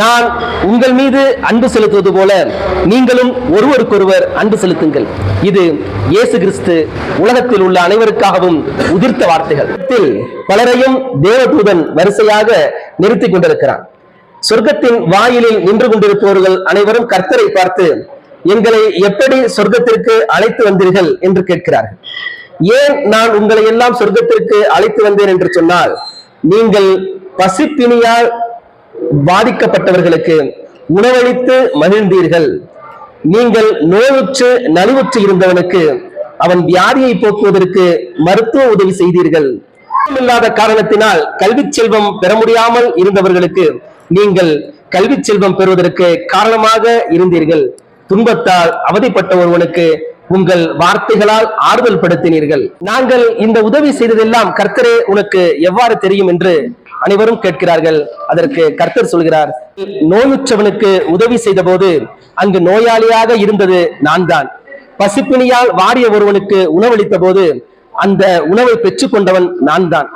நான் உங்கள் மீது அன்பு செலுத்துவது போல நீங்களும் ஒருவருக்கொருவர் அன்பு செலுத்துங்கள். இது இயேசு கிறிஸ்து உலகத்தில் உள்ள அனைவருக்காகவும் உதிர்த்த வார்த்தைகள். பலரையும் தேவதூதன் வரிசையாக நிறுத்திக் கொண்டிருக்கிறான். சொர்க்கத்தின் வாயிலில் நின்று கொண்டிருப்பவர்கள் அனைவரும் கர்த்தரை பார்த்து, எங்களை எப்படி சொர்க்கத்திற்கு அழைத்து வந்தீர்கள் என்று கேட்கிறார்கள். ஏன் நான் உங்களை எல்லாம் சொர்க்கத்திற்கு அழைத்து வந்தேன் என்று சொன்னால், நீங்கள் பசிப்பினியால் பாதிக்கப்பட்டவர்களுக்கு உணவளித்து மகிழ்ந்தீர்கள். நீங்கள் நோயுற்று நலிவுற்று இருந்தவனுக்கு அவன் வியாதியை போக்குவதற்கு மருத்துவ உதவி செய்தீர்கள். இல்லாத காரணத்தினால் கல்வி செல்வம் பெற முடியாமல் இருந்தவர்களுக்கு நீங்கள் கல்வி செல்வம் பெறுவதற்கு காரணமாக இருந்தீர்கள். துன்பத்தால் அவதிப்பட்ட ஒருவனுக்கு உங்கள் வார்த்தைகளால் ஆறுதல் படுத்தினீர்கள். நாங்கள் இந்த உதவி செய்ததெல்லாம் கர்த்தரே உனக்கு எவ்வாறு தெரியும் என்று அனைவரும் கேட்கிறார்கள். அதற்கு கர்த்தர் சொல்கிறார், நோயுற்றவனுக்கு உதவி செய்த போது அங்கு நோயாளியாக இருந்தது நான் தான். பசிப்பினியால் வாடிய ஒருவனுக்கு உணவளித்த போது அந்த உணவை பெற்றுக் கொண்டவன் நான் தான்.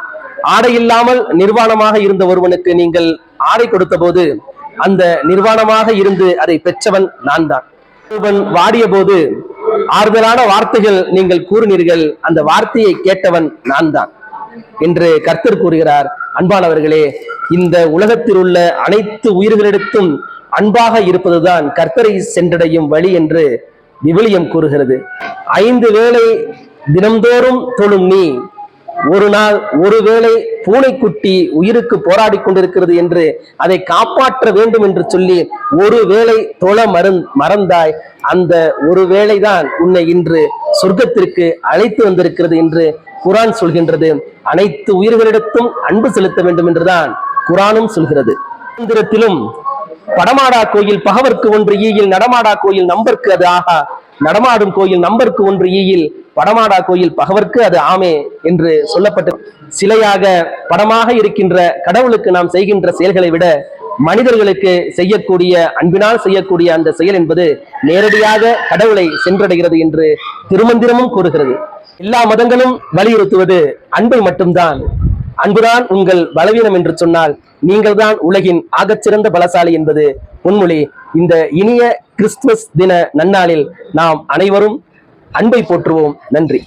ஆடை இல்லாமல் நிர்வாணமாக இருந்த ஒருவனுக்கு நீங்கள் ஆடை கொடுத்த போது அந்த நிர்வாணமாக இருந்து அதை பெற்றவன் நான் தான். ஒருவன் வாடிய போது ஆறுதலான வார்த்தைகள் நீங்கள் கூறினீர்கள், அந்த வார்த்தையை கேட்டவன் நான் தான் என்று கர்த்தர் கூறுகிறார். அன்பானவர்களே, இந்த உலகத்தில் உள்ள அனைத்து உயிர்களிடத்தும் அன்பாக இருப்பதுதான் கர்த்தரை சென்றடையும் வழி என்று விவிலியம் கூறுகிறது. 5 வேளை தினம்தோறும் தொழும் நீ ஒரு நாள் ஒருவேளை பூனைக்குட்டி உயிருக்கு போராடி கொண்டிருக்கிறது என்று அதை காப்பாற்ற வேண்டும் என்று சொல்லி ஒருவேளை தொழ மறந்தாய். அந்த ஒரு வேளைதான் உன்னை இன்று சொர்க்கத்திற்கு அழைத்து வந்திருக்கிறது என்று குரான் சொல்கின்றது. அனைத்து உயிர்களிடத்தும் அன்பு செலுத்த வேண்டும் என்றுதான் குரானும் சொல்கிறது. மந்திரத்திலும் படமாடா கோயில் பகவர்க்கு ஒன்று ஈயில், நடமாடா கோயில் நம்பர்க்கு அது ஆகா, நடமாடும் கோயில் நம்பர்க்கு ஒன்று ஈயில், படமாடா கோயில் பகவர்க்கு அது ஆமே என்று சொல்லப்பட்டு, சிலையாக படமாக இருக்கின்ற கடவுளுக்கு நாம் செய்கின்ற செயல்களை விட மனிதர்களுக்கு செய்யக்கூடிய அன்பினால் செய்யக்கூடிய அந்த செயல் என்பது நேரடியாக கடவுளை சென்றடைகிறது என்று திருமந்திரமும் கூறுகிறது. எல்லா மதங்களும் வலியுறுத்துவது அன்பை மட்டும்தான். அன்புதான் உங்கள் பலவீனம் என்று சொன்னால் நீங்கள் தான் உலகின் ஆகச்சிறந்த பலசாலி என்பது பொன்மொழி. இந்த இனிய கிறிஸ்துமஸ் தின நன்னாளில் நாம் அனைவரும் அன்பை போற்றுவோம். நன்றி.